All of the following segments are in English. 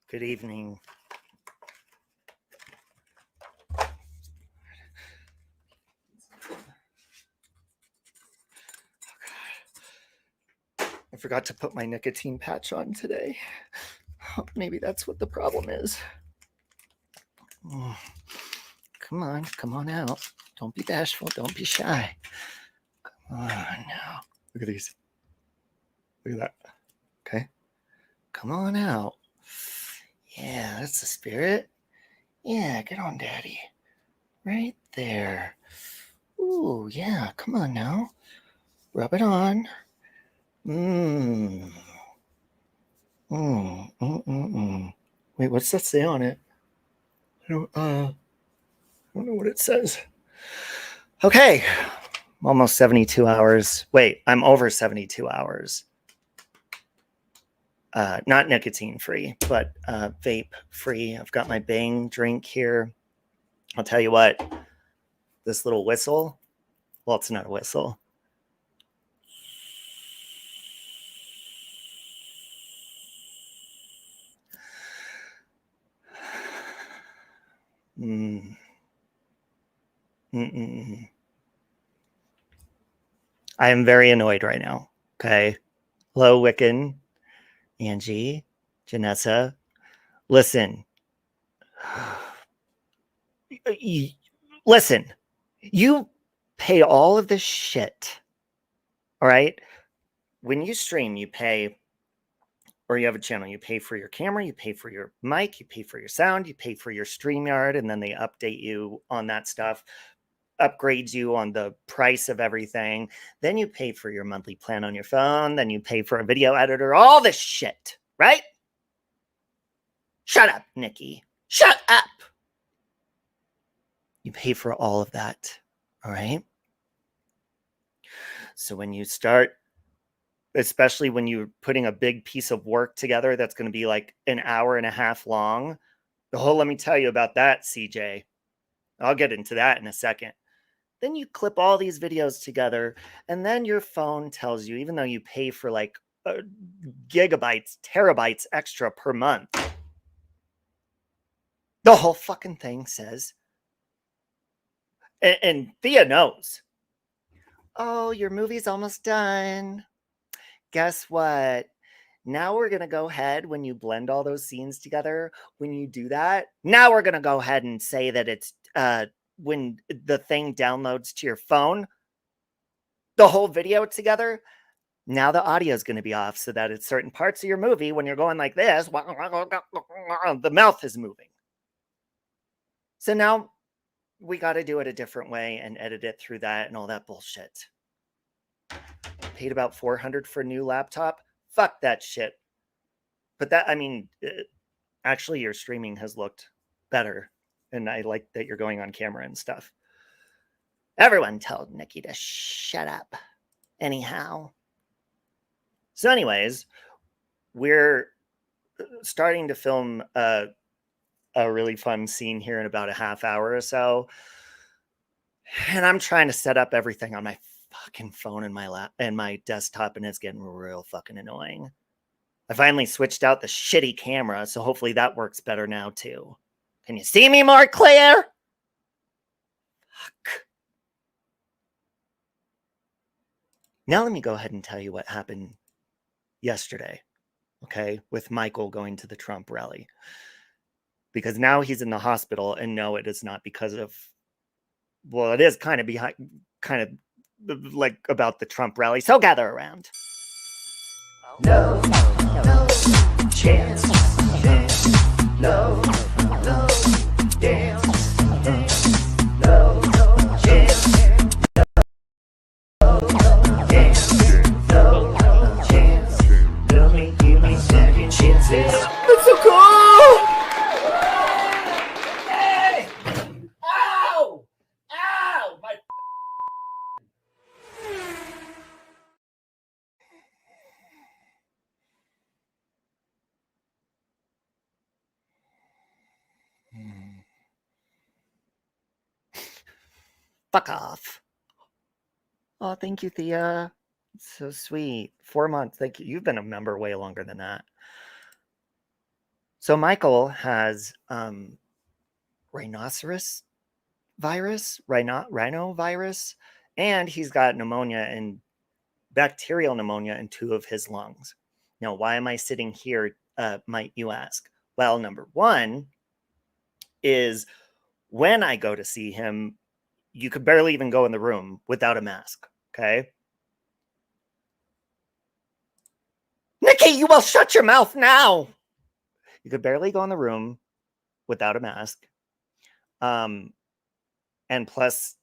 Good evening. I forgot to put my nicotine patch on today. Maybe that's what the problem is. Come on out. Don't be bashful. Don't be shy. Come on now. Look at these. Look at that. Okay. Come on out. Yeah, that's the spirit. Yeah, get on, Daddy. Right there. Ooh, yeah. Come on now. Rub it on. Wait, what's that say on it? I don't know what it says. Okay. Almost 72 hours. Wait, I'm over 72 hours. Not nicotine free, but vape free. I've got my Bang drink here. I'll tell you what, this little whistle, well, it's not a whistle. I am very annoyed right now. Okay. Hello, Wiccan, Angie, Janessa. Listen. Listen. You pay all of this shit. All right. When you stream, you pay, or you have a channel, you pay for your camera, you pay for your mic, you pay for your sound, you pay for your StreamYard, and then they update you on that stuff, upgrades you on the price of everything. Then you pay for your monthly plan on your phone. Then you pay for a video editor, all this shit, right? Shut up, Nikki. Shut up. You pay for all of that, all right? So when you start, especially when you're putting a big piece of work together that's going to be like an hour and a half long. Let me tell you about that, CJ. I'll get into that in a second. Then you clip all these videos together, and then your phone tells you, even though you pay for like gigabytes, terabytes extra per month, the whole fucking thing says, and Thea knows, oh, your movie's almost done. Guess what? Now we're going to go ahead, when you blend all those scenes together, when you do that, now we're going to go ahead and say that it's when the thing downloads to your phone, the whole video together, now the audio is going to be off so that at certain parts of your movie, when you're going like this, the mouth is moving. So now we got to do it a different way and edit it through that and all that bullshit. Paid about $400 for a new laptop. Fuck that shit. But that, I mean, actually your streaming has looked better. And I like that you're going on camera and stuff. Everyone told Nikki to shut up. Anyhow. So anyways, we're starting to film a really fun scene here in about a half hour or so. And I'm trying to set up everything on my fucking phone and my lap and my desktop, and it's getting real fucking annoying. I finally switched out the shitty camera, so hopefully that works better now too. Can you see me more clear? Fuck. Now let me go ahead and tell you what happened yesterday, okay, with Michael going to the Trump rally. Because now he's in the hospital, and no, it is not because of, well, it is kind of behind, kind of like about the Trump rally. So gather around. No chance. No dance. No chance. No dance. No chance. Give me second chances. That's so cool. Hey! Ow! Ow! My fuck off. Oh, thank you, Thea. It's so sweet. 4 months. Thank you. You've been a member way longer than that. So Michael has rhinoceros virus, rhino virus, and he's got pneumonia and bacterial pneumonia in 2 of his lungs. Now, why am I sitting here, might you ask? Well, number one is when I go to see him, you could barely even go in the room without a mask, okay? Nikki, you will shut your mouth now! You could barely go in the room without a mask. And plus,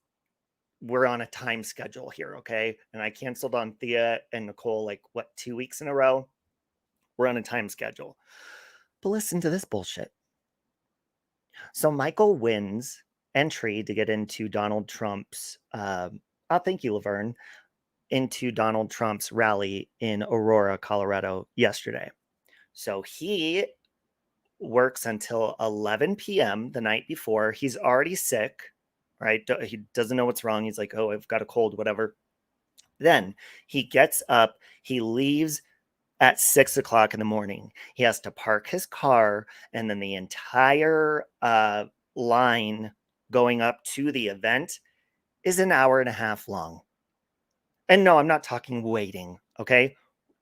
we're on a time schedule here, okay? And I canceled on Thea and Nicole like, what, 2 weeks in a row? We're on a time schedule. But listen to this bullshit. So Michael wins entry to get into Donald Trump's, thank you, Laverne, into Donald Trump's rally in Aurora, Colorado yesterday. So he works until 11 p.m. the night before. He's already sick, right? He doesn't know what's wrong. He's like, oh, I've got a cold, whatever. Then he gets up, he leaves at 6 o'clock in the morning. He has to park his car, and then the entire line going up to the event is an hour and a half long. And no, I'm not talking waiting, okay?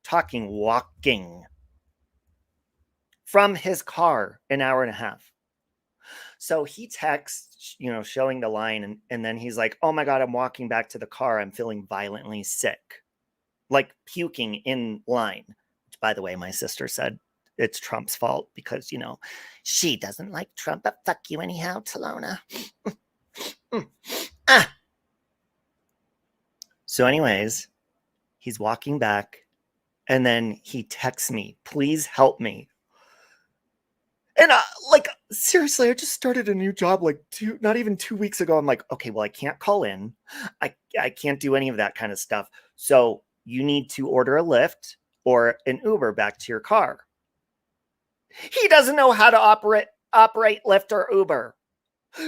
Talking walking from his car, an hour and a half. So he texts, showing the line, and then he's like, oh my God, I'm walking back to the car. I'm feeling violently sick, like puking in line. Which, by the way, my sister said it's Trump's fault because, she doesn't like Trump, but fuck you anyhow, Talona. So anyways, he's walking back, and then he texts me, please help me. And seriously, I just started a new job not even 2 weeks ago. I'm like, okay, well, I can't call in. I can't do any of that kind of stuff. So you need to order a Lyft or an Uber back to your car. He doesn't know how to operate Lyft or Uber.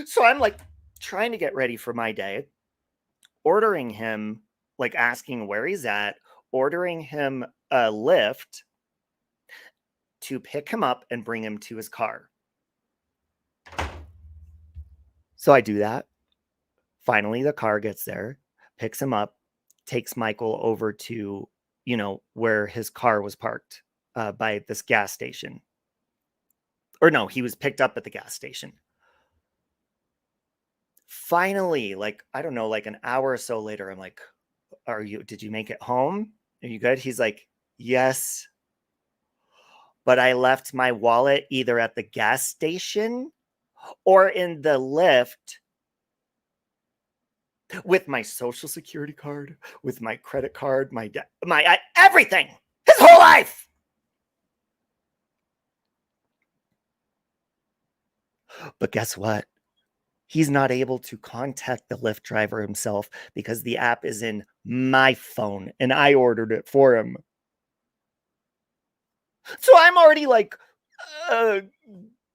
So I'm like trying to get ready for my day, ordering him, asking where he's at, ordering him a Lyft to pick him up and bring him to his car. So I do that. Finally, the car gets there, picks him up, takes Michael over to, where his car was parked by this gas station. Or no, he was picked up at the gas station. Finally, I don't know, an hour or so later, I'm like, did you make it home? Are you good? He's like, yes. But I left my wallet either at the gas station or in the Lyft with my social security card, with my credit card, my everything, his whole life. But guess what? He's not able to contact the Lyft driver himself because the app is in my phone and I ordered it for him. So I'm already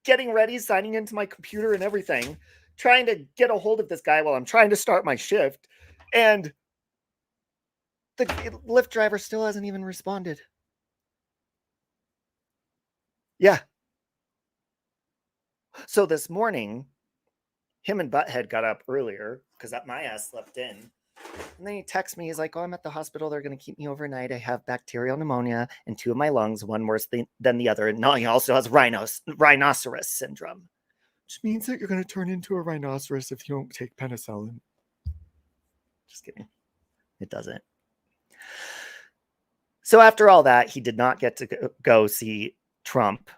getting ready, signing into my computer and everything, trying to get a hold of this guy while I'm trying to start my shift. And the Lyft driver still hasn't even responded. Yeah. So this morning, him and Butthead got up earlier because my ass slept in. And then he texts me. He's like, oh, I'm at the hospital. They're going to keep me overnight. I have bacterial pneumonia in 2 of my lungs, one worse than the other. And now he also has rhinoceros syndrome. Which means that you're going to turn into a rhinoceros if you don't take penicillin. Just kidding. It doesn't. So after all that, he did not get to go see Trump,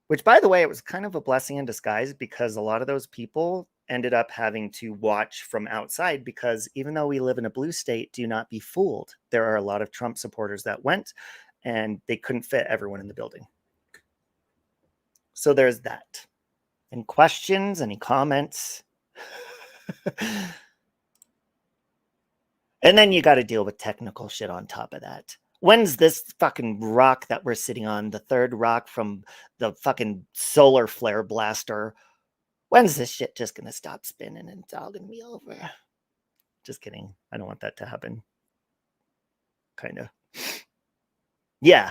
which, by the way, it was kind of a blessing in disguise because a lot of those people ended up having to watch from outside because even though we live in a blue state, do not be fooled. There are a lot of Trump supporters that went and they couldn't fit everyone in the building. So there's that. Any questions? Any comments? And then you got to deal with technical shit on top of that. When's this fucking rock that we're sitting on, the third rock from the fucking solar flare blaster, when's this shit just going to stop spinning and it's all going to be over? Just kidding. I don't want that to happen. Kind of. Yeah.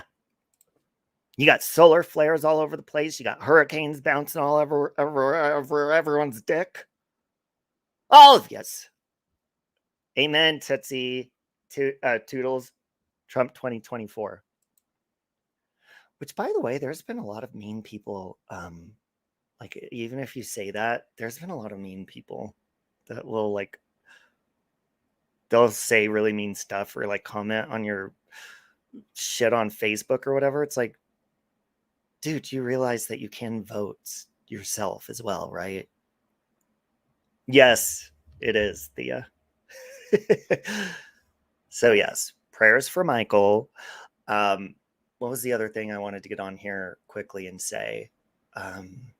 You got solar flares all over the place. You got hurricanes bouncing all over everyone's dick. Oh, yes. Amen, Tootsie. Toodles. Trump 2024. Which, by the way, there's been a lot of mean people. Like, even if you say that, there's been a lot of mean people that will, like, they'll say really mean stuff or, like, comment on your shit on Facebook or whatever. It's like, dude, you realize that you can vote yourself as well, right? Yes, it is, Thea. So, yes, prayers for Michael. What was the other thing I wanted to get on here quickly and say? I'm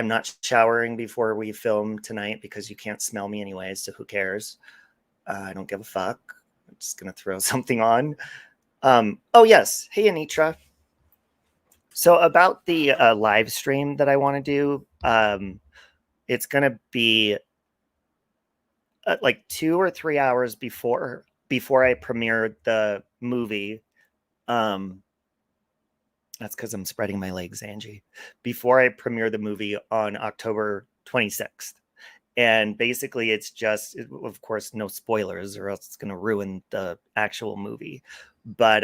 not showering before we film tonight because you can't smell me anyways, so who cares? I don't give a fuck. I'm just going to throw something on. Oh, yes. Hey, Anitra. So about the live stream that I want to do, it's going to be like 2 or 3 hours before I premiere the movie. That's because I'm spreading my legs, Angie. Before I premiere the movie on October 26th. And basically, it's just, of course, no spoilers, or else it's going to ruin the actual movie. But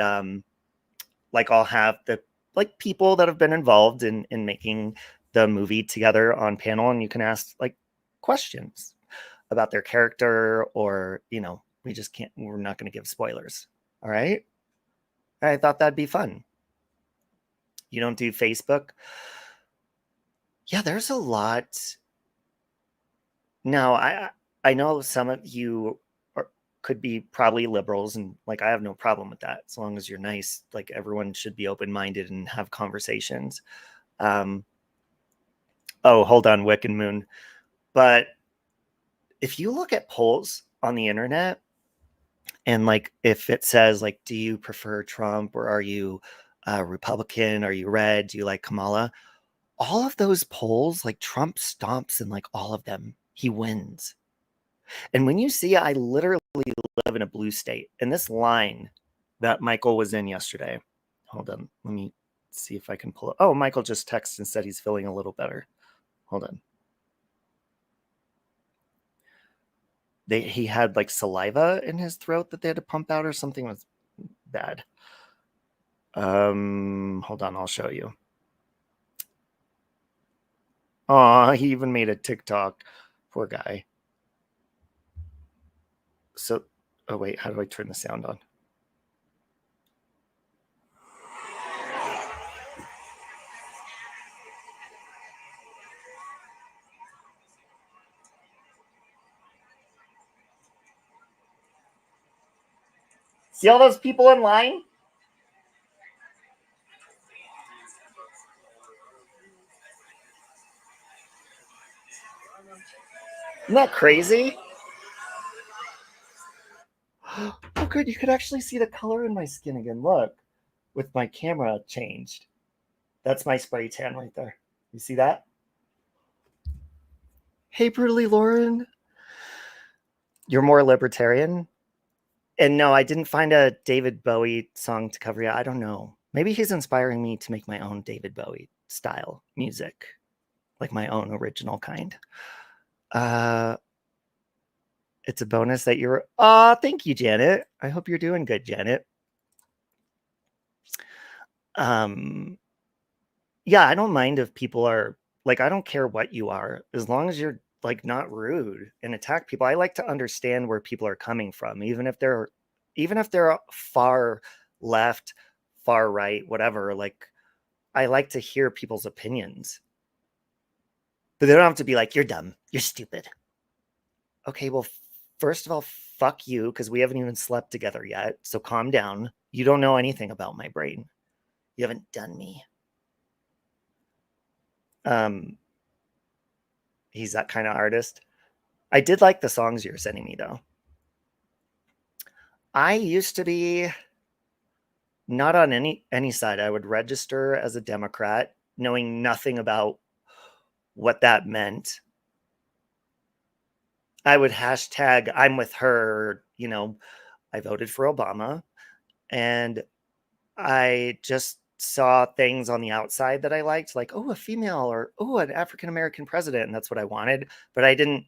like, I'll have the like people that have been involved in making the movie together on panel, and you can ask like questions about their character, or we just can't. We're not going to give spoilers. All right. I thought that'd be fun. You don't do Facebook? Yeah, there's a lot. No, I know some of you could be probably liberals, and like I have no problem with that as long as you're nice. Like, everyone should be open-minded and have conversations. Oh, hold on, Wiccan Moon. But if you look at polls on the internet, and like if it says like, do you prefer Trump, or are you Republican? Are you red? Do you like Kamala? All of those polls, like, Trump stomps in like all of them. He wins. And when you see, I literally live in a blue state. And this line that Michael was in yesterday, hold on, let me see if I can pull it. Oh, Michael just texted and said he's feeling a little better. Hold on. He had like saliva in his throat that they had to pump out, or something was bad. Hold on, I'll show you. Oh, he even made a TikTok. Poor guy. So, oh wait, how do I turn the sound on? See all those people in line? Isn't that crazy? Oh, good. You could actually see the color in my skin again. Look, with my camera changed. That's my spray tan right there. You see that? Hey, Brutally Lauren. You're more libertarian? And no, I didn't find a David Bowie song to cover yet. I don't know. Maybe he's inspiring me to make my own David Bowie style music, like my own original kind. It's a bonus that you're. Thank you, Janet. I hope you're doing good, Janet. Yeah, I don't mind if people are like, I don't care what you are, as long as you're like not rude and attack people. I like to understand where people are coming from, even if they're far left, far right, whatever. Like, I like to hear people's opinions. But they don't have to be like, you're dumb, you're stupid. Okay, well, first of all, fuck you, because we haven't even slept together yet. So calm down. You don't know anything about my brain. You haven't done me. He's that kind of artist. I did like the songs you're sending me, though. I used to be not on any side. I would register as a Democrat, knowing nothing about what that meant. I would hashtag I'm with her. I voted for Obama, and I just saw things on the outside that I liked, like, oh, a female, or oh, an African American president, and that's what I wanted. But I didn't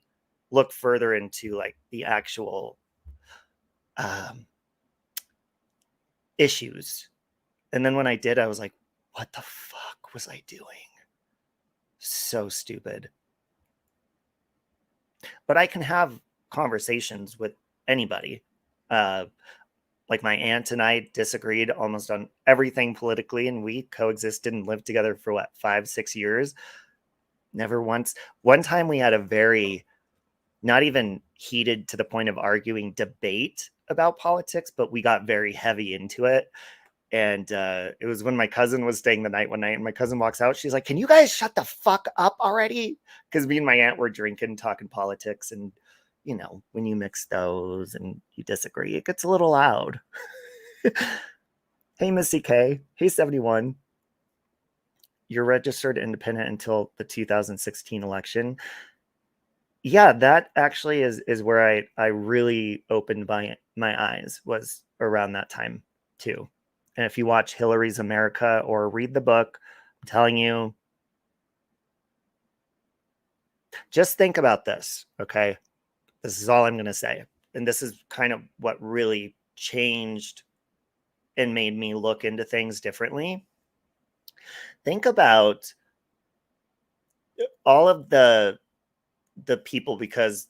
look further into like the actual um, issues. And then when I did, I was like, what the fuck was I doing? So stupid. But I can have conversations with anybody. Uh, like my aunt and I disagreed almost on everything politically, and we coexisted and lived together for what, 5, 6 years. Never once. One time we had a very, not even heated to the point of arguing, debate about politics, but we got very heavy into it. And it was when my cousin was staying the night one night, and my cousin walks out. She's like, "Can you guys shut the fuck up already?" Because me and my aunt were drinking, talking politics, and when you mix those and you disagree, it gets a little loud. Hey, Missy K. Hey, 71. You're registered independent until the 2016 election. Yeah, that actually is where I really opened my eyes, was around that time too. And if you watch Hillary's America or read the book, I'm telling you, just think about this, okay? This is all I'm going to say. And this is kind of what really changed and made me look into things differently. Think about all of the people, because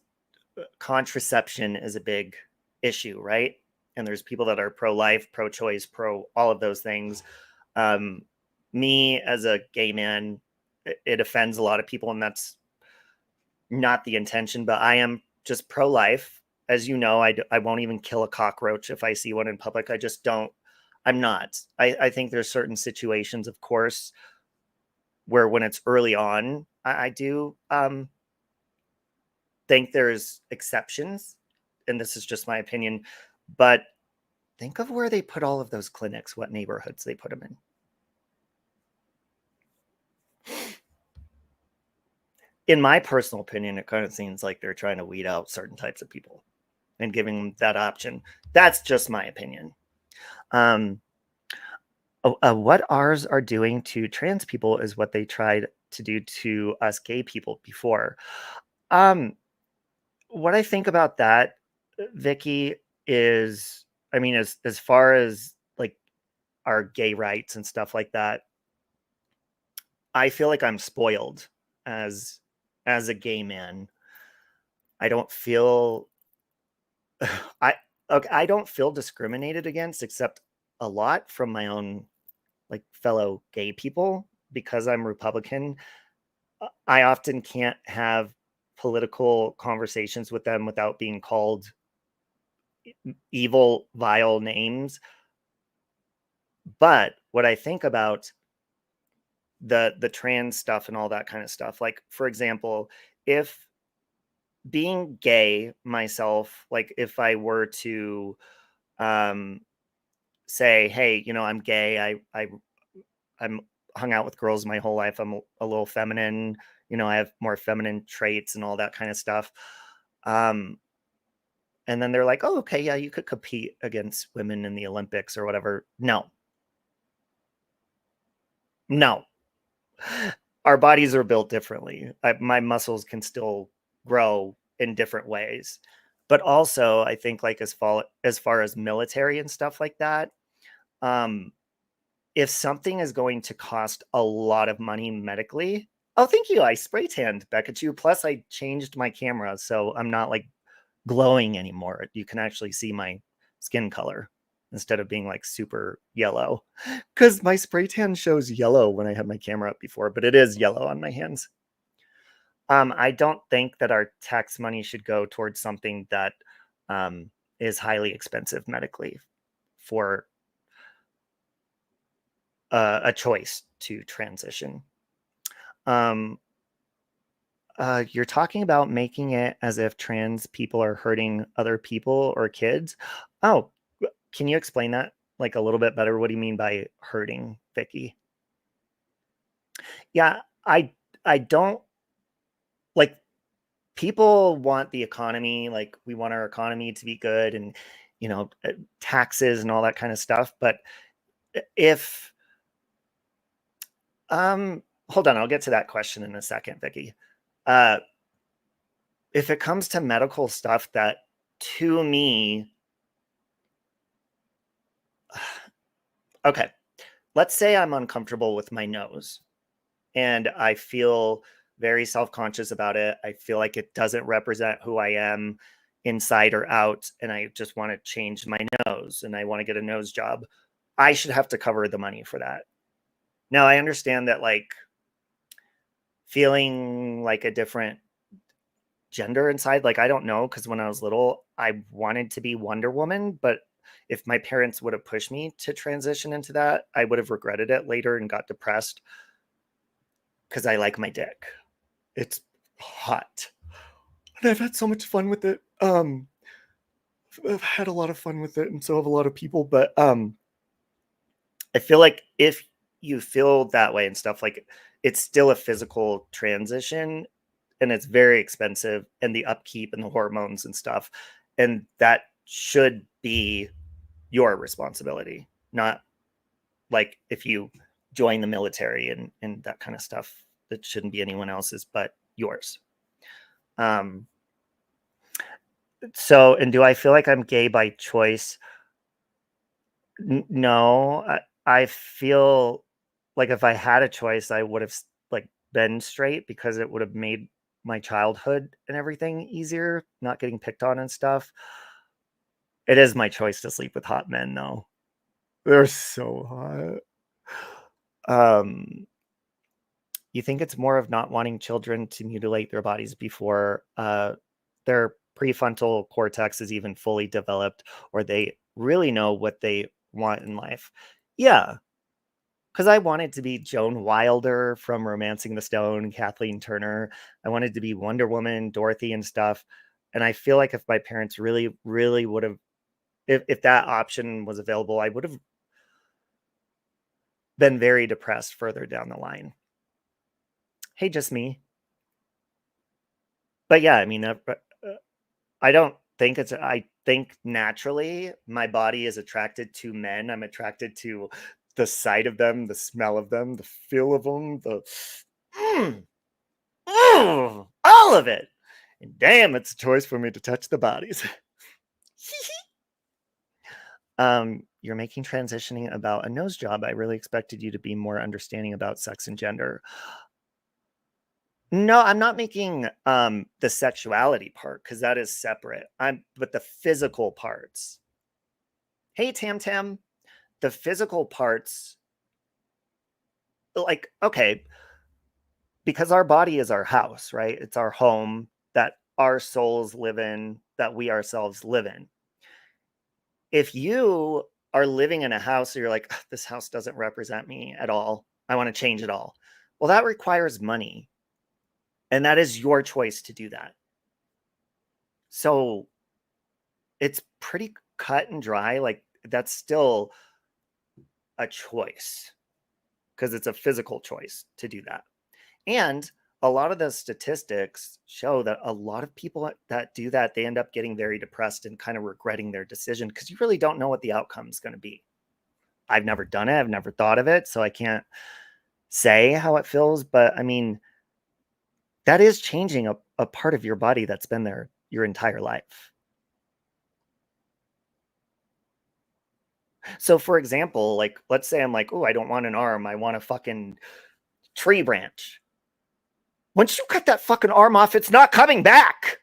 contraception is a big issue, right? And there's people that are pro-life, pro-choice, pro all of those things. Um, Me as a gay man, it offends a lot of people, and that's not the intention. But I am just pro-life, as you know. I won't even kill a cockroach if I see one in public. I just don't. I'm not. I think there's certain situations, of course, where when it's early on, I do think there's exceptions, and this is just my opinion, but think of where they put all of those clinics, what neighborhoods they put them in. In my personal opinion, it kind of seems like they're trying to weed out certain types of people and giving them that option. That's just my opinion. Um, what ours are doing to trans people is what they tried to do to us gay people before. Um, what I think about that, Vicky, is, I mean, as far as like our gay rights and stuff like that, I feel like I'm spoiled as a gay man. I don't feel I okay, I don't feel discriminated against, except a lot from my own like fellow gay people, because I'm Republican. I often can't have political conversations with them without being called evil, vile names. But what I think about the trans stuff and all that kind of stuff, like for example, if being gay myself, like if I were to um say, hey, I'm gay, I'm hung out with girls my whole life, I'm a little feminine, I have more feminine traits and all that kind of stuff. um and then they're like, oh, okay, yeah, you could compete against women in the Olympics or whatever. No, no. Our bodies are built differently. My muscles can still grow in different ways. But also, I think like as far as military and stuff like that, um, if something is going to cost a lot of money medically, oh, thank you. I spray tanned back at you. Plus, I changed my camera, so I'm not like glowing anymore. You can actually see my skin color instead of being like super yellow, because my spray tan shows yellow when I had my camera up before, but it is yellow on my hands. I don't think that our tax money should go towards something that is highly expensive medically for a choice to transition. Um, you're talking about making it as if trans people are hurting other people or kids. Oh, can you explain that like a little bit better? What do you mean by hurting, Vicky? Yeah, I don't like, people want the economy, like we want our economy to be good, and taxes and all that kind of stuff, but if hold on, I'll get to that question in a second, Vicky. If it comes to medical stuff that to me, okay, let's say I'm uncomfortable with my nose and I feel very self-conscious about it. I feel like it doesn't represent who I am inside or out, and I just want to change my nose and I want to get a nose job. I should have to cover the money for that. Now, I understand that like feeling like a different gender inside, like I don't know, because when I was little, I wanted to be Wonder Woman, but if my parents would have pushed me to transition into that, I would have regretted it later and got depressed because I like my dick. It's hot. And I've had so much fun with it. I've had a lot of fun with it, and so have a lot of people, but I feel like if you feel that way and stuff, like it's still a physical transition and it's very expensive, and the upkeep and the hormones and stuff. And that should be your responsibility, not like if you join the military and that kind of stuff. That shouldn't be anyone else's but yours. So, and do I feel like I'm gay by choice? No, I feel like if I had a choice, I would have like been straight because it would have made my childhood and everything easier, not getting picked on and stuff. It is my choice to sleep with hot men, though. They're so hot. You think it's more of not wanting children to mutilate their bodies before their prefrontal cortex is even fully developed, or they really know what they want in life? Yeah, because I wanted to be Joan Wilder from Romancing the Stone, Kathleen Turner. I wanted to be Wonder Woman, Dorothy, and stuff. And I feel like if my parents really, really would have, if that option was available, I would have been very depressed further down the line. Hey, just me. But yeah, I mean, I don't think it's, I think naturally my body is attracted to men. I'm attracted to the sight of them, the smell of them, the feel of them, the all of it. And damn, it's a choice for me to touch the bodies. You're making transitioning about a nose job. I really expected you to be more understanding about sex and gender. No, I'm not making the sexuality part because that is separate. But the physical parts. Hey, Tam Tam, the physical parts, like, okay, because our body is our house, right? It's our home that our souls live in, that we ourselves live in. If you are living in a house, you're like, this house doesn't represent me at all. I want to change it all. Well, that requires money. And that is your choice to do that. So it's pretty cut and dry. Like that's still a choice because it's a physical choice to do that. And a lot of the statistics show that a lot of people that do that, they end up getting very depressed and kind of regretting their decision because you really don't know what the outcome is going to be. I've never done it. I've never thought of it. So I can't say how it feels. But I mean, that is changing a part of your body that's been there your entire life. So, for example, like, let's say I'm like, oh, I don't want an arm. I want a fucking tree branch. Once you cut that fucking arm off, it's not coming back.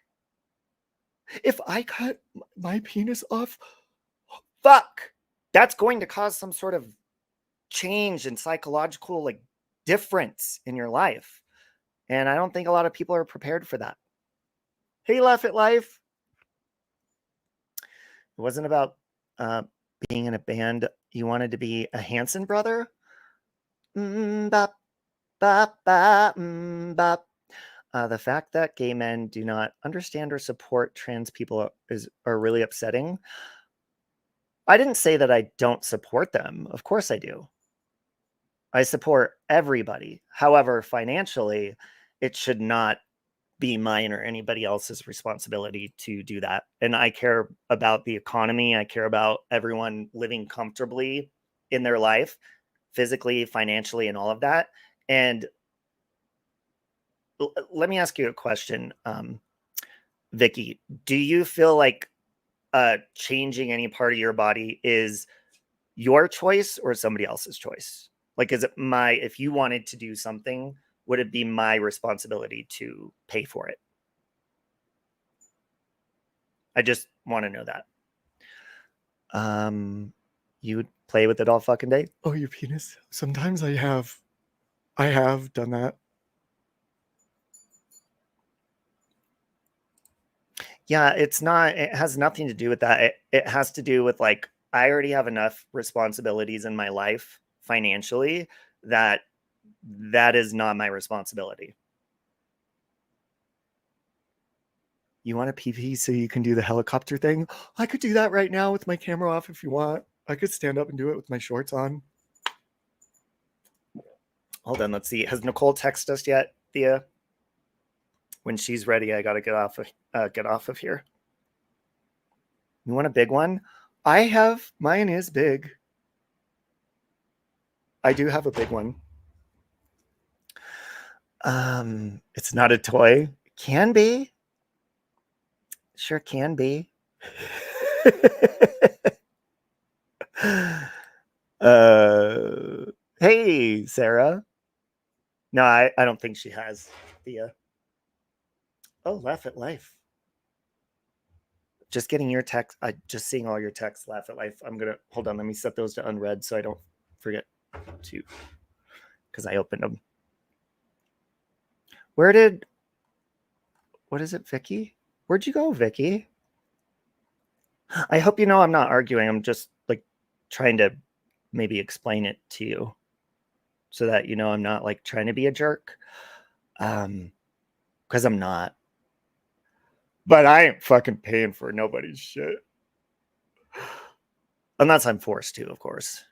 If I cut my penis off, fuck, that's going to cause some sort of change and psychological like difference in your life. And I don't think a lot of people are prepared for that. Hey, Laugh at Life. It wasn't about being in a band. You wanted to be a Hanson brother? Bop, bop, bop, bop. The fact that gay men do not understand or support trans people are really upsetting. I didn't say that I don't support them. Of course I do. I support everybody. However, financially, it should not be mine or anybody else's responsibility to do that. And I care about the economy. I care about everyone living comfortably in their life, physically, financially, and all of that. And let me ask you a question, Vicky. Do you feel like changing any part of your body is your choice or somebody else's choice? Like, is it if you wanted to do something, would it be my responsibility to pay for it? I just want to know that. You would play with it all fucking day? Oh, your penis? Sometimes I have done that. Yeah, it has nothing to do with that. It has to do with, like, I already have enough responsibilities in my life financially that is not my responsibility. You want a PP so you can do the helicopter thing? I could do that right now with my camera off if you want. I could stand up and do it with my shorts on. Hold on, let's see. Has Nicole texted us yet, Thea? When she's ready, I gotta get off of here. You want a big one? Mine is big. I do have a big one. It's not a toy. It can be. Sure can be. Hey, Sarah. No, I don't think she has. Thea. Oh, Laugh at Life. Just getting your text. Just seeing all your texts. Laugh at Life. I'm gonna hold on. Let me set those to unread so I don't forget to, because I opened them. What is it, Vicky? Where'd you go, Vicky? I hope you know I'm not arguing. I'm just like trying to maybe explain it to you so that you know I'm not like trying to be a jerk. Because I'm not. But I ain't fucking paying for nobody's shit. Unless I'm forced to, of course.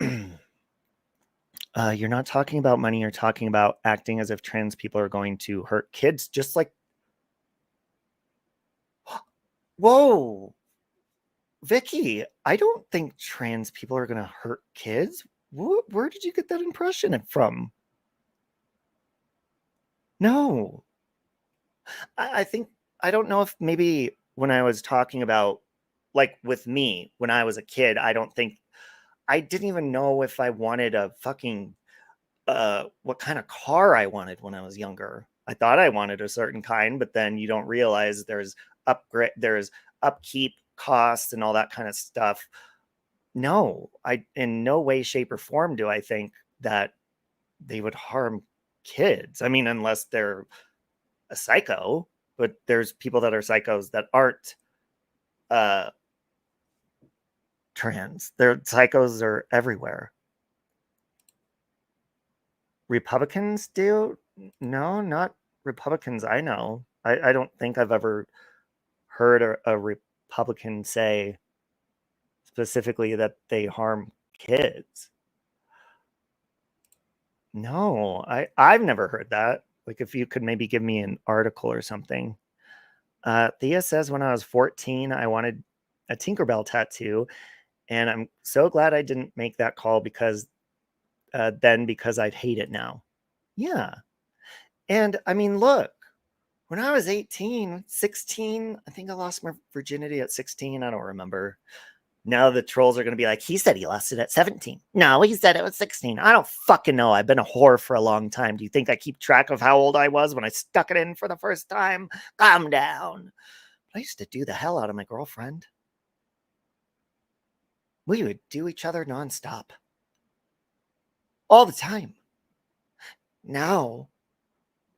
You're not talking about money. You're talking about acting as if trans people are going to hurt kids. Just like, whoa, Vicky, I don't think trans people are going to hurt kids. Where did you get that impression from? No. I think, I don't know if maybe when I was talking about, like, with me, when I was a kid, I didn't even know if I wanted a fucking, what kind of car I wanted when I was younger. I thought I wanted a certain kind, but then you don't realize there's upkeep costs and all that kind of stuff. No, in no way, shape, or form do I think that they would harm kids. I mean, unless they're a psycho, but there's people that are psychos that aren't trans. Their psychos are everywhere. Republicans do? No, not Republicans I know. I don't think I've ever heard a Republican say specifically that they harm kids. No, I've never heard that. Like, if you could maybe give me an article or something. Thea says when I was 14, I wanted a Tinkerbell tattoo, and I'm so glad I didn't make that call because I'd hate it now. Yeah. And I mean, look, when I was 18, 16, I think I lost my virginity at 16. I don't remember. Now the trolls are going to be like, he said he lost it at 17. No, he said it was 16. I don't fucking know. I've been a whore for a long time. Do you think I keep track of how old I was when I stuck it in for the first time? Calm down. I used to do the hell out of my girlfriend. We would do each other nonstop. All the time. Now,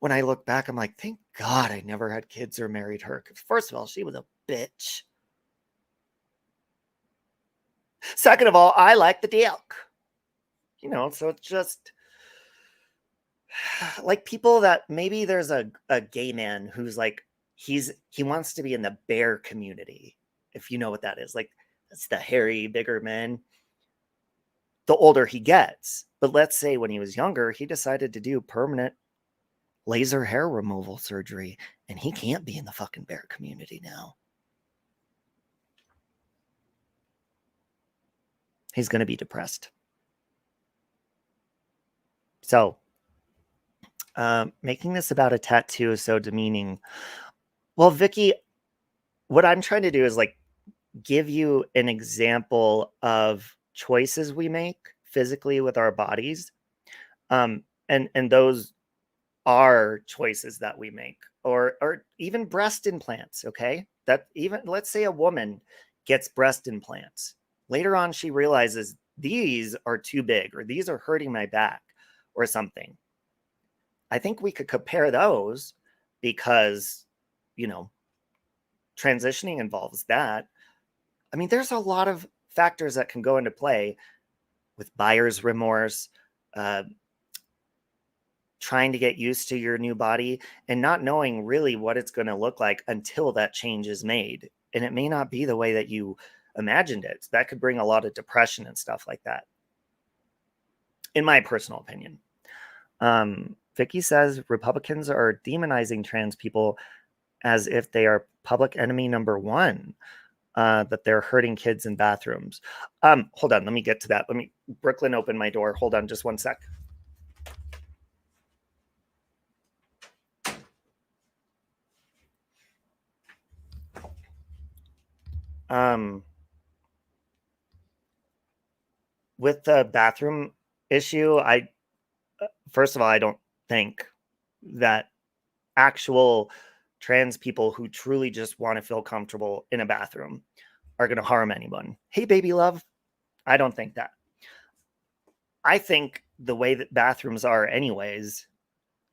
when I look back, I'm like, thank God I never had kids or married her. Because first of all, she was a bitch. Second of all, I like the dick. You know, so it's just like people that maybe there's a gay man who's like, he wants to be in the bear community, if you know what that is. Like, that's the hairy, bigger men. The older he gets. But let's say when he was younger, he decided to do permanent laser hair removal surgery, and he can't be in the fucking bear community now. He's going to be depressed. So, making this about a tattoo is so demeaning. Well, Vicky, what I'm trying to do is like give you an example of choices we make physically with our bodies. And those are choices that we make, or even breast implants. Okay. That even, let's say a woman gets breast implants. Later on, she realizes these are too big or these are hurting my back or something. I think we could compare those because, you know, transitioning involves that. I mean, there's a lot of factors that can go into play with buyer's remorse, uh, trying to get used to your new body and not knowing really what it's going to look like until that change is made. And it may not be the way that you imagined it. That could bring a lot of depression and stuff like that, in my personal opinion. Vicky says Republicans are demonizing trans people as if they are public enemy number one, that they're hurting kids in bathrooms. Hold on, let me get to that. Brooklyn, open my door. Hold on just one sec. With the bathroom issue, first of all, I don't think that actual trans people who truly just want to feel comfortable in a bathroom are going to harm anyone. Hey, baby love. I don't think that. I think the way that bathrooms are anyways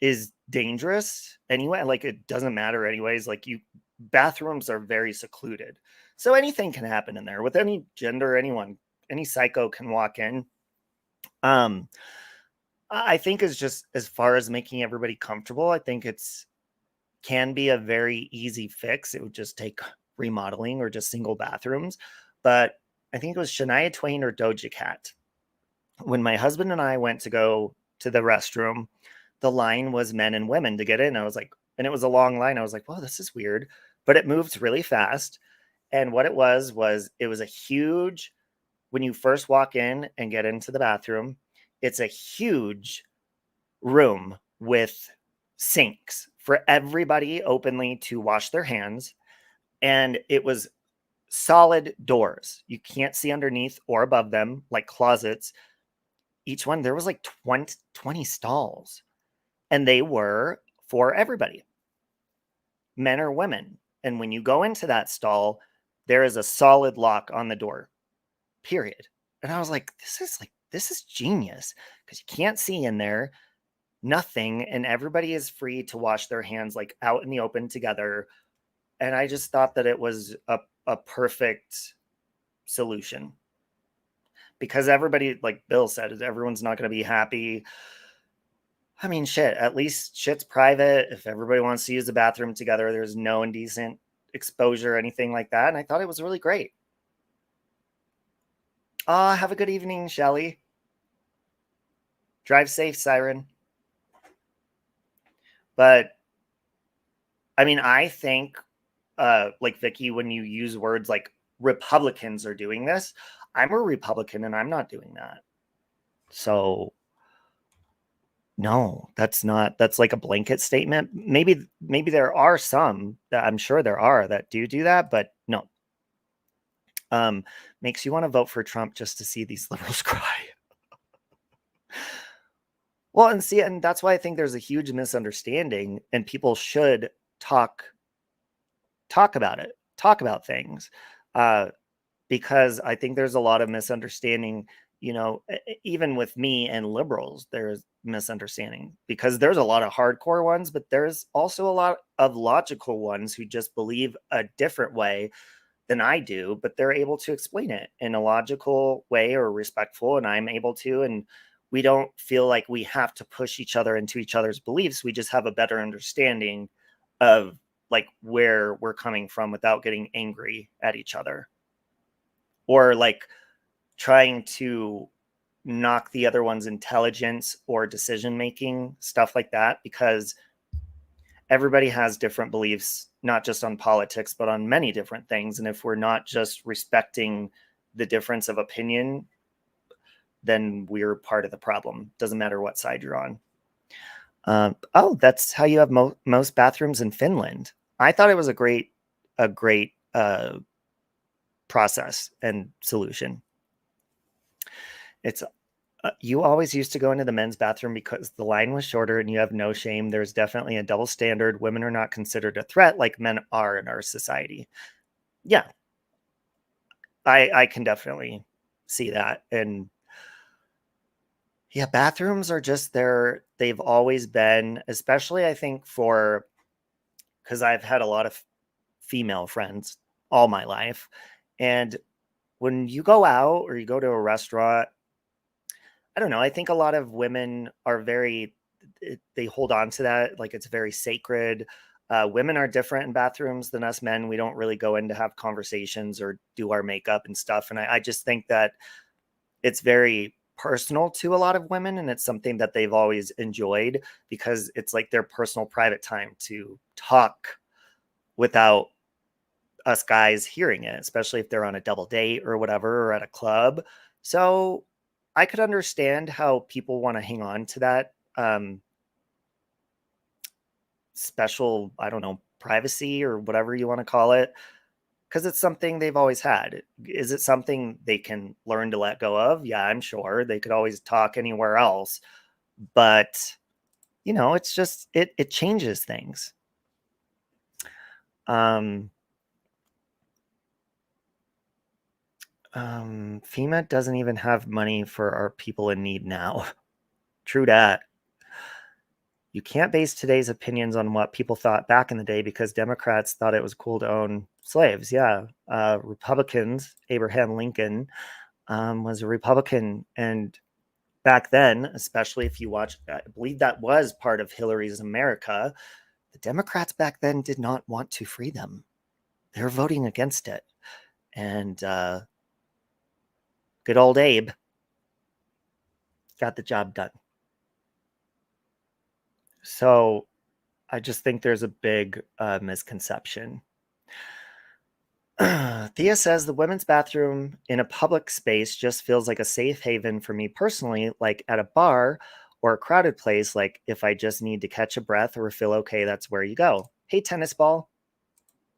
is dangerous anyway. Like, it doesn't matter anyways. Like, bathrooms are very secluded. So anything can happen in there with any gender, anyone, any psycho can walk in. I think is just as far as making everybody comfortable, I think can be a very easy fix. It would just take remodeling or just single bathrooms. But I think it was Shania Twain or Doja Cat. When my husband and I went to go to the restroom, the line was men and women to get in. I was like, and it was a long line. I was like, well, this is weird, but it moved really fast. And what it was it was a huge, when you first walk in and get into the bathroom, it's a huge room with sinks for everybody openly to wash their hands. And it was solid doors. You can't see underneath or above them, like closets. Each one, there was like 20 stalls, and they were for everybody, men or women. And when you go into that stall, there is a solid lock on the door, period. And I was like, this is genius, because you can't see in there, nothing, and everybody is free to wash their hands like out in the open together. And I just thought that it was a perfect solution, because everybody, like Bill said, everyone's not going to be happy. I mean, shit, at least shit's private. If everybody wants to use the bathroom together, there's no indecent exposure or anything like that. And I thought it was really great. Have a good evening, Shelly. Drive safe, Siren. But I mean, I think, like Vicky, when you use words like Republicans are doing this, I'm a Republican and I'm not doing that. So no, that's like a blanket statement. Maybe there are some, that I'm sure there are, that do that, but no. Makes you want to vote for Trump just to see these liberals cry. Well, and that's why I think there's a huge misunderstanding, and people should talk about it, talk about things, because I think there's a lot of misunderstanding. Even with me and liberals, there's misunderstanding, because there's a lot of hardcore ones, but there's also a lot of logical ones who just believe a different way than I do, but they're able to explain it in a logical way or respectful, and I'm able to. And we don't feel like we have to push each other into each other's beliefs. We just have a better understanding of like where we're coming from without getting angry at each other, or like trying to knock the other one's intelligence or decision making, stuff like that, because everybody has different beliefs, not just on politics, but on many different things. And if we're not just respecting the difference of opinion, then we're part of the problem. Doesn't matter what side you're on. Oh, that's how you have most bathrooms in Finland. I thought it was a great process and solution. It's you always used to go into the men's bathroom because the line was shorter and you have no shame. There's definitely a double standard. Women are not considered a threat like men are in our society. Yeah, I can definitely see that. And yeah, bathrooms are just there. They've always been, especially I think for because I've had a lot of female friends all my life. And when you go out or you go to a restaurant, I don't know, I think a lot of women are very, they hold on to that like it's very sacred. Women are different in bathrooms than us men. We don't really go in to have conversations or do our makeup and stuff. And I just think that it's very personal to a lot of women and it's something that they've always enjoyed because it's like their personal private time to talk without us guys hearing it, especially if they're on a double date or whatever or at a club. So I could understand how people want to hang on to that special, I don't know, privacy or whatever you want to call it, because it's something they've always had. Is it something they can learn to let go of? Yeah, I'm sure they could always talk anywhere else, but you know, it's just it changes things. Um, FEMA doesn't even have money for our people in need now. True dat. You can't base today's opinions on what people thought back in the day because Democrats thought it was cool to own slaves. Yeah. Republicans, Abraham Lincoln was a Republican. And back then, especially if you watch, I believe that was part of Hillary's America, the Democrats back then did not want to free them. They were voting against it. And good old Abe got the job done. So I just think there's a big misconception. Thea says the women's bathroom in a public space just feels like a safe haven for me personally, like at a bar or a crowded place. Like if I just need to catch a breath or feel okay, that's where you go. Hey, tennis ball.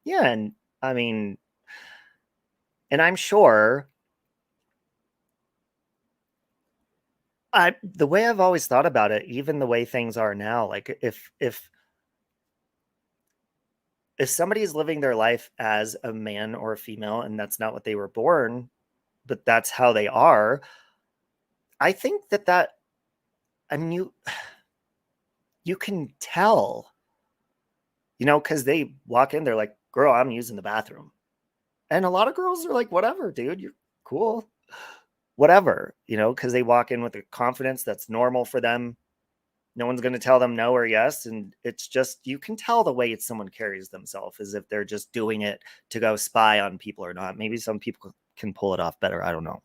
Yeah. And I mean, and I'm sure the way I've always thought about it, even the way things are now, like if somebody is living their life as a man or a female and that's not what they were born, but that's how they are, I think that I mean you can tell, you know, because they walk in, they're like, girl, I'm using the bathroom. And a lot of girls are like, whatever, dude, you're cool. Whatever, you know, because they walk in with a confidence that's normal for them. No one's going to tell them no or yes. And it's just, you can tell the way someone carries themselves as if they're just doing it to go spy on people or not. Maybe some people can pull it off better. I don't know.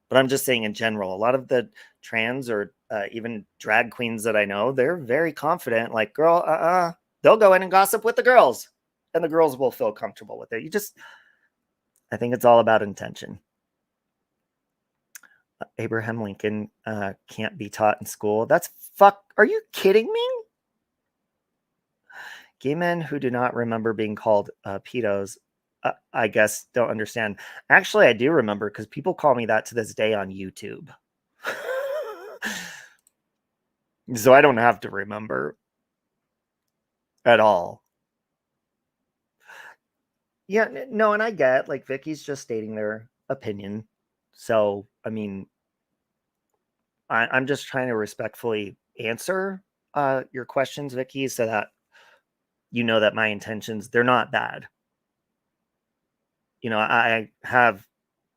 But I'm just saying in general, a lot of the trans or even drag queens that I know, they're very confident. Like, girl, they'll go in and gossip with the girls, and the girls will feel comfortable with it. I think it's all about intention. Abraham Lincoln can't be taught in school. That's fuck. Are you kidding me? Gay men who do not remember being called pedos, I guess, don't understand. Actually, I do remember because people call me that to this day on YouTube. So I don't have to remember at all. Yeah, no, and I get like Vicky's just stating their opinion. So, I mean, I'm just trying to respectfully answer your questions, Vicky, so that you know that my intentions, they're not bad. You know, I have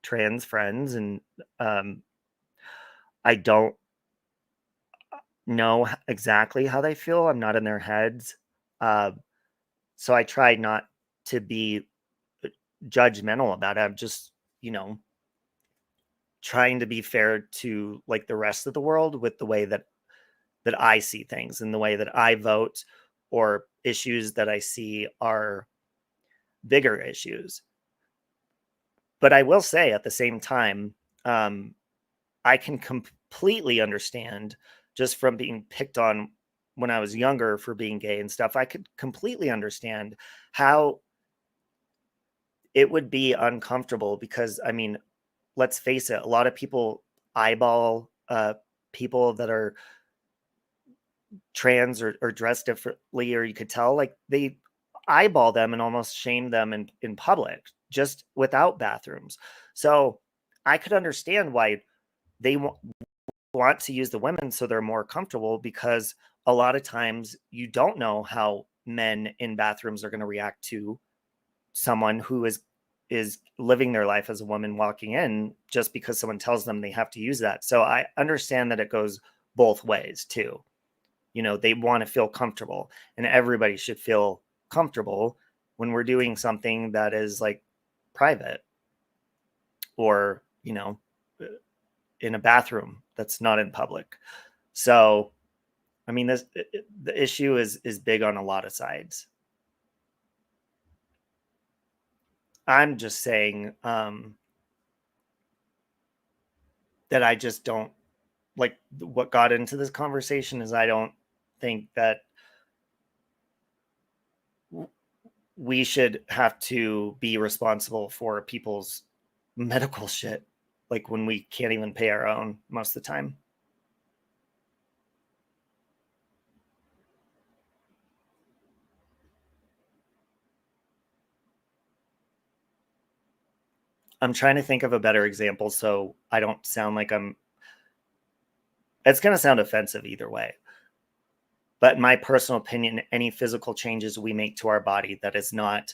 trans friends and I don't know exactly how they feel. I'm not in their heads. Uh, so I try not to be judgmental about it. I'm just, you know, trying to be fair to like the rest of the world with the way that I see things and the way that I vote or issues that I see are bigger issues. But I will say at the same time, I can completely understand, just from being picked on when I was younger for being gay and stuff, I could completely understand how it would be uncomfortable because, I mean, let's face it, a lot of people eyeball people that are trans or dressed differently, or you could tell, like, they eyeball them and almost shame them in public just without bathrooms. So I could understand why they want to use the women so they're more comfortable, because a lot of times you don't know how men in bathrooms are going to react to someone who is living their life as a woman walking in, just because someone tells them they have to use that. So I understand that it goes both ways too. You know, they want to feel comfortable, and everybody should feel comfortable when we're doing something that is like private, or, you know, in a bathroom that's not in public. So, I mean, the issue is big on a lot of sides. I'm just saying that I just don't like what got into this conversation is I don't think that we should have to be responsible for people's medical shit, like when we can't even pay our own most of the time. I'm trying to think of a better example so I don't sound like it's going to sound offensive either way. But in my personal opinion, any physical changes we make to our body that is not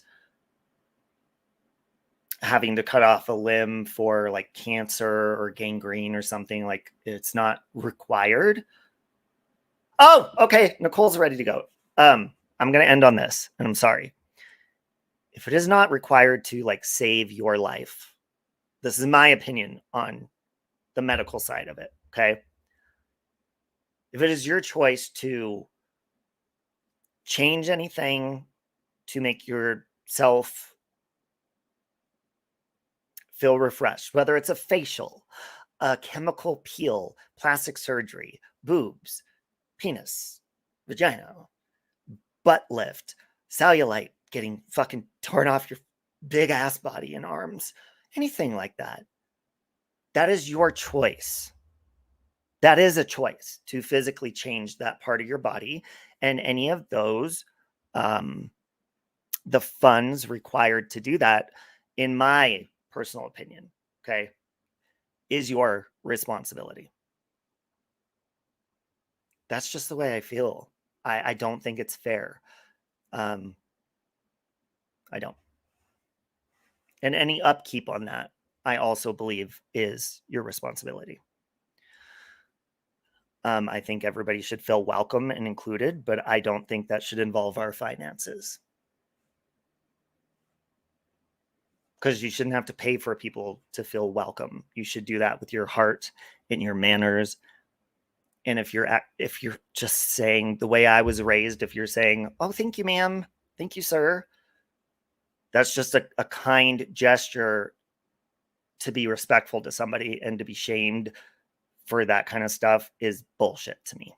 having to cut off a limb for like cancer or gangrene or something, like, it's not required. Oh, okay. Nicole's ready to go. I'm going to end on this, and I'm sorry. If it is not required to like save your life, this is my opinion on the medical side of it. Okay. If it is your choice to change anything to make yourself feel refreshed, whether it's a facial, a chemical peel, plastic surgery, boobs, penis, vagina, butt lift, cellulite getting fucking torn off your big ass body and arms, anything like that. That is your choice. That is a choice to physically change that part of your body. And any of those, the funds required to do that, in my personal opinion, okay, is your responsibility. That's just the way I feel. I don't think it's fair. I don't. And any upkeep on that, I also believe, is your responsibility. I think everybody should feel welcome and included, but I don't think that should involve our finances. Because you shouldn't have to pay for people to feel welcome. You should do that with your heart and your manners. And if you're just saying the way I was raised, if you're saying, "Oh, thank you, ma'am. Thank you, sir," that's just a kind gesture to be respectful to somebody, and to be shamed for that kind of stuff is bullshit to me.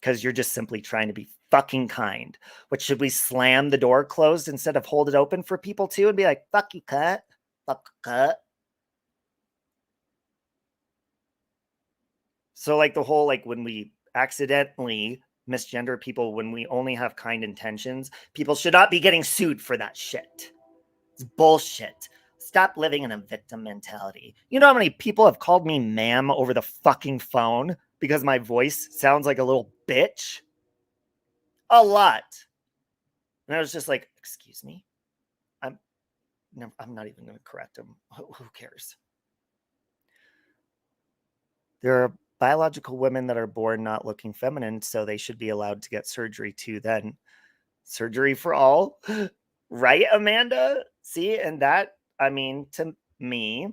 Because you're just simply trying to be fucking kind. What, should we slam the door closed instead of hold it open for people too and be like, "Fuck you, cut. Fuck, cut." So like the whole, like, when we accidentally misgender people when we only have kind intentions, people should not be getting sued for that shit. It's bullshit. Stop living in a victim mentality. You know how many people have called me ma'am over the fucking phone because my voice sounds like a little bitch? A lot. And I was just like, "Excuse me?" I'm I'm not even going to correct him. Who cares? There are biological women that are born not looking feminine, so they should be allowed to get surgery too then. Surgery for all. Right, Amanda? See, and that, I mean, to me,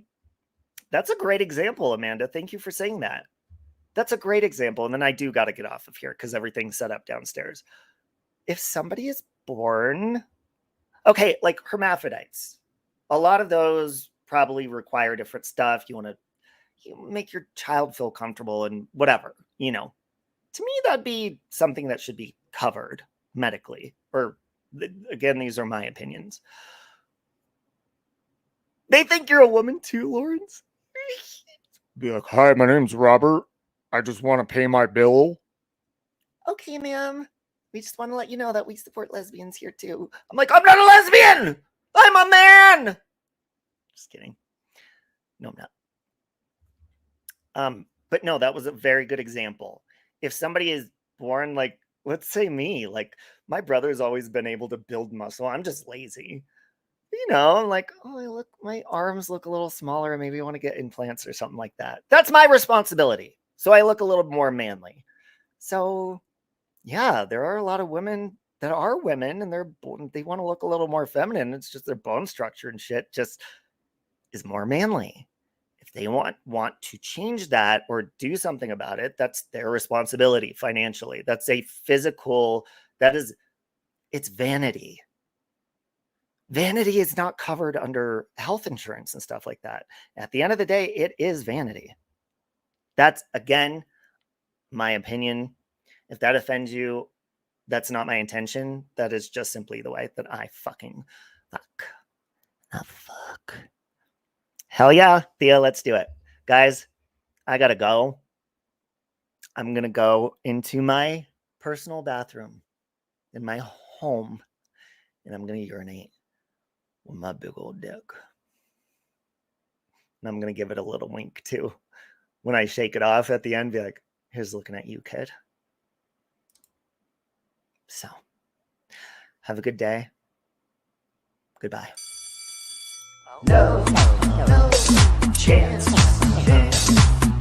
that's a great example, Amanda. Thank you for saying that. That's a great example. And then I do got to get off of here because everything's set up downstairs. If somebody is born, okay, like hermaphrodites, a lot of those probably require different stuff. You want to you make your child feel comfortable and whatever, you know. To me, that'd be something that should be covered medically. Or again, these are my opinions. They think you're a woman too, Lawrence. Be like, hi, my name's Robert. I just want to pay my bill. Okay, ma'am. We just want to let you know that we support lesbians here too. I'm like, I'm not a lesbian. I'm a man. Just kidding. No, I'm not. But no, that was a very good example. If somebody is born like, let's say me, like my brother's always been able to build muscle. I'm just lazy. You know, I'm like, oh, my arms look a little smaller. Maybe I want to get implants or something like that. That's my responsibility. So I look a little more manly. So yeah, there are a lot of women that are women and they want to look a little more feminine. It's just their bone structure and shit just is more manly. If they want to change that or do something about it, that's their responsibility financially. That's a physical, it's vanity. Vanity is not covered under health insurance and stuff like that. At the end of the day, it is vanity. That's, again, my opinion. If that offends you, that's not my intention. That is just simply the way that I fucking fuck. Fuck. Hell yeah, Thea, let's do it. Guys, I gotta go. I'm gonna go into my personal bathroom in my home and I'm gonna urinate with my big old dick. And I'm gonna give it a little wink too. When I shake it off at the end, be like, here's looking at you, kid. So, have a good day. Goodbye. No chance.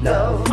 No